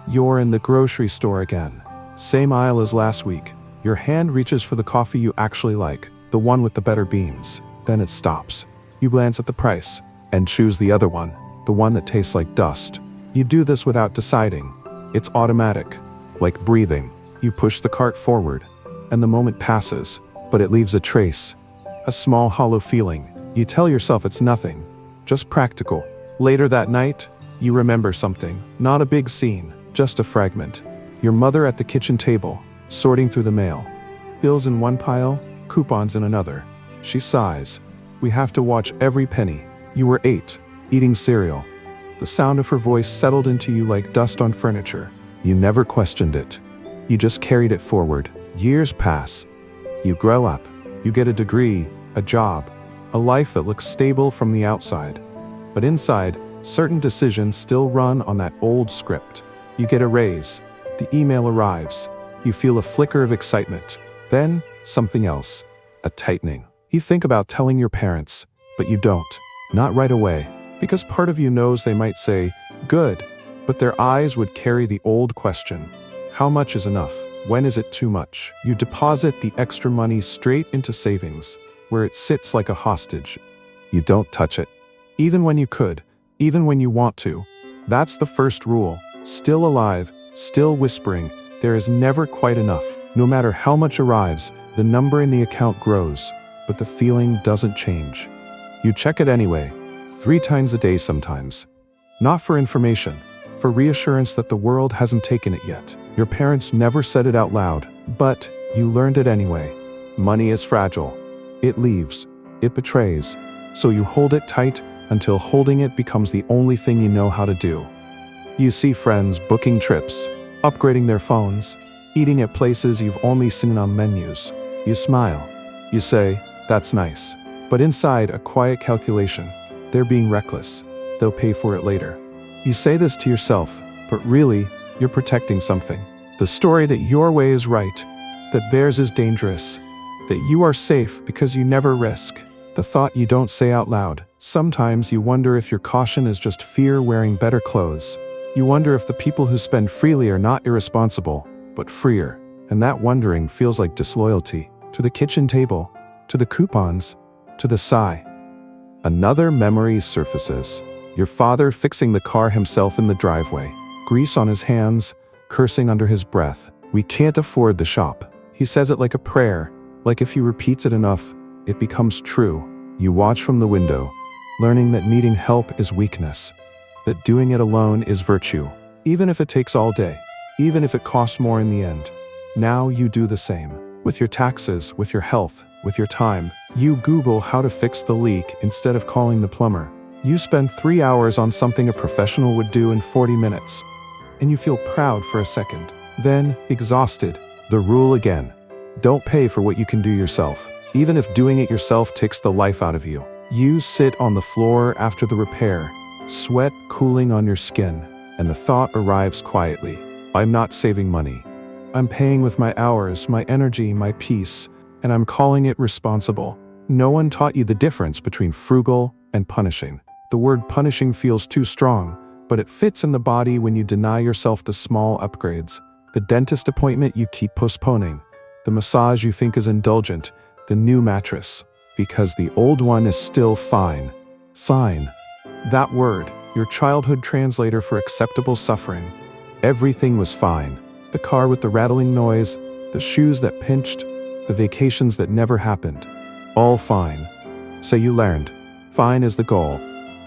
You're in the grocery store again. Same aisle as last week. Your hand reaches for the coffee you actually like, the one with the better beans. Then it stops. You glance at the price and choose the other one, the one that tastes like dust. You do this without deciding. It's automatic, like breathing. You push the cart forward, and the moment passes, but it leaves a trace. A small hollow feeling. You tell yourself it's nothing, just practical. Later that night, you remember something. Not a big scene, just a fragment. Your mother at the kitchen table, sorting through the mail. Bills in one pile, coupons in another. She sighs. We have to watch every penny. You were 8, eating cereal. The sound of her voice settled into you like dust on furniture. You never questioned it. You just carried it forward. Years pass. You grow up. You get a degree, a job, a life that looks stable from the outside. But inside, certain decisions still run on that old script. You get a raise. The email arrives. You feel a flicker of excitement. Then, something else. A tightening. You think about telling your parents, but you don't. Not right away. Because part of you knows they might say, good, but their eyes would carry the old question. How much is enough? When is it too much? You deposit the extra money straight into savings, where it sits like a hostage. You don't touch it. Even when you could, even when you want to. That's the first rule. Still alive, still whispering, there is never quite enough. No matter how much arrives, the number in the account grows, but the feeling doesn't change. You check it anyway, 3 times a day sometimes. Not for information, for reassurance that the world hasn't taken it yet. Your parents never said it out loud, but you learned it anyway. Money is fragile. It leaves. It betrays. So you hold it tight until holding it becomes the only thing you know how to do. You see friends booking trips, upgrading their phones, eating at places you've only seen on menus. You smile. You say, that's nice. But inside, a quiet calculation. They're being reckless. They'll pay for it later. You say this to yourself, but really, you're protecting something. The story that your way is right, that theirs is dangerous, that you are safe because you never risk. The thought you don't say out loud. Sometimes you wonder if your caution is just fear wearing better clothes. You wonder if the people who spend freely are not irresponsible, but freer. And that wondering feels like disloyalty. To the kitchen table, to the coupons, to the sigh. Another memory surfaces. Your father fixing the car himself in the driveway. Grease on his hands, cursing under his breath. We can't afford the shop. He says it like a prayer, like if he repeats it enough, it becomes true. You watch from the window, learning that needing help is weakness, that doing it alone is virtue, even if it takes all day, even if it costs more in the end. Now you do the same. With your taxes, with your health, with your time. You Google how to fix the leak instead of calling the plumber. You spend 3 hours on something a professional would do in 40 minutes. And you feel proud for a second. Then, exhausted. The rule again. Don't pay for what you can do yourself, even if doing it yourself takes the life out of you. You sit on the floor after the repair, sweat cooling on your skin, and the thought arrives quietly. I'm not saving money. I'm paying with my hours, my energy, my peace, and I'm calling it responsible. No one taught you the difference between frugal and punishing. The word punishing feels too strong, but it fits in the body when you deny yourself the small upgrades, the dentist appointment you keep postponing, the massage you think is indulgent, the new mattress, because the old one is still fine. Fine. That word, your childhood translator for acceptable suffering. Everything was fine. The car with the rattling noise, the shoes that pinched, the vacations that never happened. All fine. So you learned. Fine is the goal.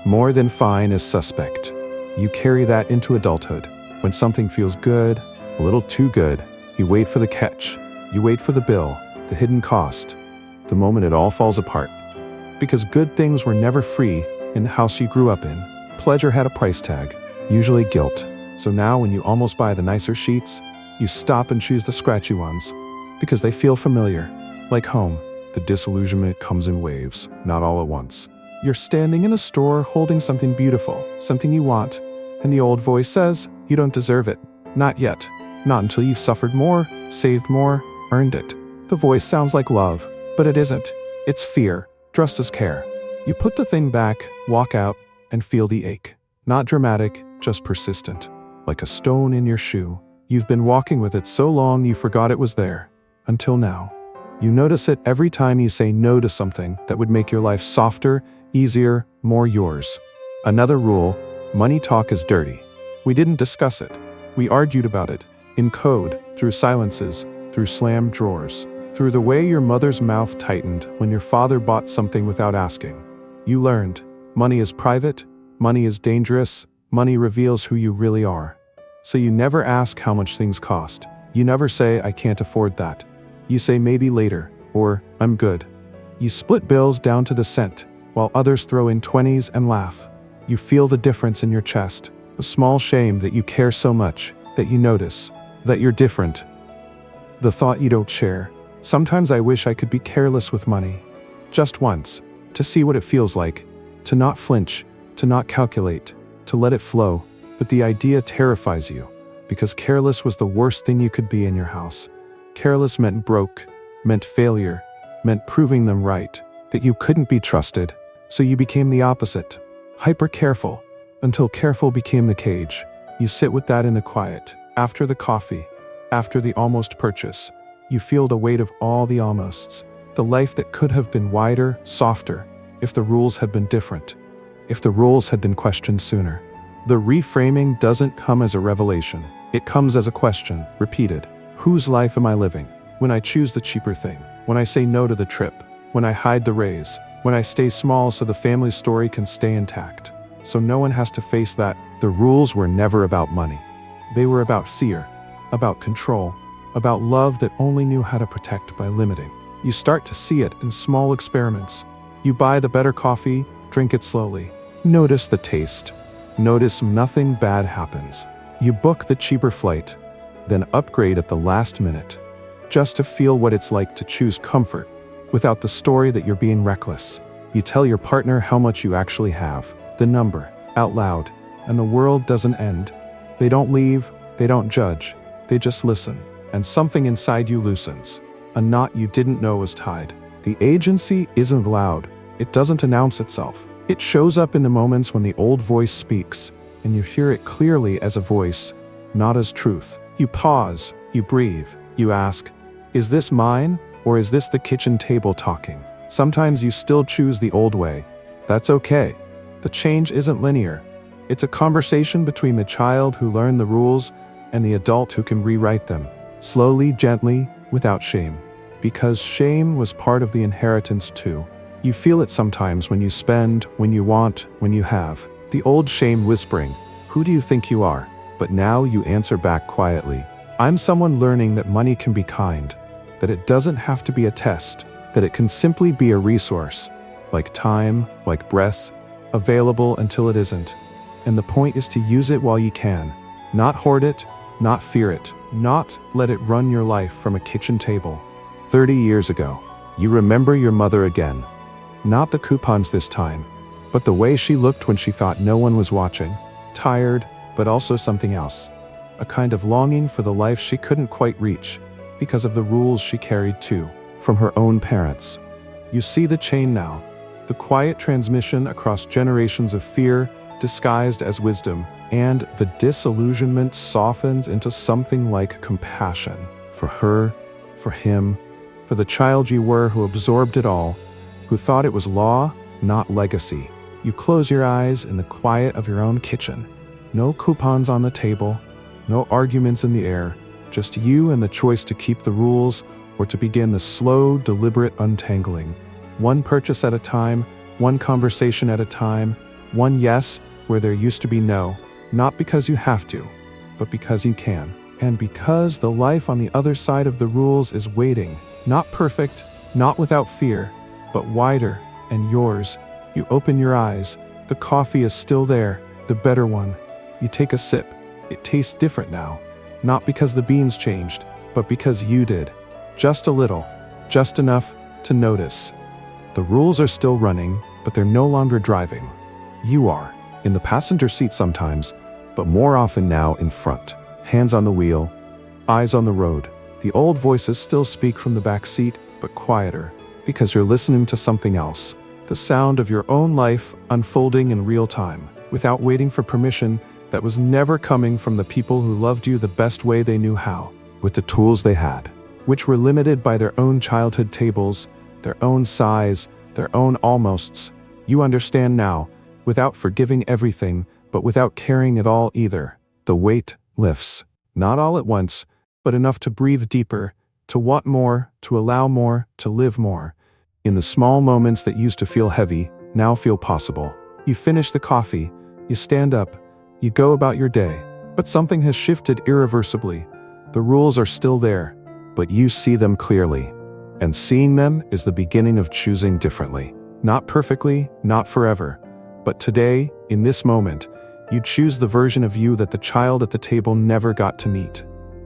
More than fine is suspect. You carry that into adulthood. When something feels good, a little too good, you wait for the catch. You wait for the bill, the hidden cost, the moment it all falls apart. Because good things were never free in the house you grew up in. Pleasure had a price tag, usually guilt. So now when you almost buy the nicer sheets, you stop and choose the scratchy ones, because they feel familiar, like home. The disillusionment comes in waves, not all at once. You're standing in a store holding something beautiful, something you want, and the old voice says, you don't deserve it. Not yet. Not until you've suffered more, saved more, earned it. The voice sounds like love, but it isn't. It's fear, dressed as care. You put the thing back, walk out, and feel the ache. Not dramatic, just persistent. like a stone in your shoe. You've been walking with it so long you forgot it was there. Until now. You notice it every time you say no to something that would make your life softer, easier, more yours. Another rule: money talk is dirty. We didn't discuss it. We argued about it. In code, through silences, through slammed drawers, through the way your mother's mouth tightened when your father bought something without asking. You learned, money is private, money is dangerous, money reveals who you really are. So you never ask how much things cost. You never say, I can't afford that. You say maybe later, or I'm good. You split bills down to the cent, while others throw in 20s and laugh. You feel the difference in your chest, a small shame that you care so much, that you notice, that you're different. The thought you don't share. Sometimes I wish I could be careless with money. Just once, to see what it feels like, to not flinch, to not calculate, to let it flow, but the idea terrifies you, because careless was the worst thing you could be in your house. Careless meant broke, meant failure, meant proving them right, that you couldn't be trusted, so you became the opposite. Hyper careful, until careful became the cage. You sit with that in the quiet, after the coffee, after the almost purchase. You feel the weight of all the almosts, the life that could have been wider, softer, if the rules had been different, if the rules had been questioned sooner. The reframing doesn't come as a revelation, it comes as a question, repeated. Whose life am I living? When I choose the cheaper thing, when I say no to the trip, when I hide the raise, when I stay small so the family story can stay intact. So no one has to face that. The rules were never about money. They were about fear, about control, about love that only knew how to protect by limiting. You start to see it in small experiments. You buy the better coffee, drink it slowly. Notice the taste. Notice nothing bad happens. You book the cheaper flight, then upgrade at the last minute, just to feel what it's like to choose comfort, without the story that you're being reckless. You tell your partner how much you actually have, the number, out loud, and the world doesn't end. They don't leave, they don't judge, they just listen, and something inside you loosens. A knot you didn't know was tied. The agency isn't loud, it doesn't announce itself. It shows up in the moments when the old voice speaks, and you hear it clearly as a voice, not as truth. You pause, you breathe, you ask, is this mine, or is this the kitchen table talking? Sometimes you still choose the old way. That's okay. The change isn't linear. It's a conversation between the child who learned the rules and the adult who can rewrite them, slowly, gently, without shame. Because shame was part of the inheritance too. You feel it sometimes when you spend, when you want, when you have. The old shame whispering, who do you think you are? But now you answer back quietly. I'm someone learning that money can be kind, that it doesn't have to be a test, that it can simply be a resource, like time, like breath, available until it isn't. And the point is to use it while you can, not hoard it, not fear it, not let it run your life from a kitchen table. 30 years ago, you remember your mother again. Not the coupons this time, but the way she looked when she thought no one was watching, tired, but also something else, a kind of longing for the life she couldn't quite reach because of the rules she carried too, from her own parents. You see the chain now, the quiet transmission across generations of fear disguised as wisdom, and the disillusionment softens into something like compassion for her, for him, for the child you were who absorbed it all, who thought it was law, not legacy. You close your eyes in the quiet of your own kitchen. No coupons on the table, no arguments in the air, just you and the choice to keep the rules or to begin the slow, deliberate untangling. One purchase at a time, one conversation at a time, one yes where there used to be no, not because you have to, but because you can. And because the life on the other side of the rules is waiting, not perfect, not without fear, but wider and yours. You open your eyes, the coffee is still there, the better one. You take a sip. It tastes different now. Not because the beans changed, but because you did. Just a little, just enough to notice. The rules are still running, but they're no longer driving. You are, in the passenger seat sometimes, but more often now in front. Hands on the wheel, eyes on the road. The old voices still speak from the back seat, but quieter, because you're listening to something else. The sound of your own life unfolding in real time, without waiting for permission, that was never coming from the people who loved you the best way they knew how, with the tools they had, which were limited by their own childhood tables, their own size, their own almosts. You understand now, without forgiving everything, but without caring at all either. The weight lifts, not all at once, but enough to breathe deeper, to want more, to allow more, to live more. In the small moments that used to feel heavy, now feel possible. You finish the coffee, you stand up, you go about your day. But something has shifted irreversibly. The rules are still there, but you see them clearly. And seeing them is the beginning of choosing differently. Not perfectly, not forever. But today, in this moment, you choose the version of you that the child at the table never got to meet,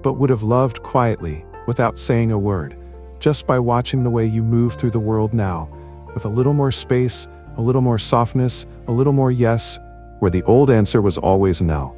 but would have loved quietly, without saying a word, just by watching the way you move through the world now, with a little more space, a little more softness, a little more yes, where the old answer was always no.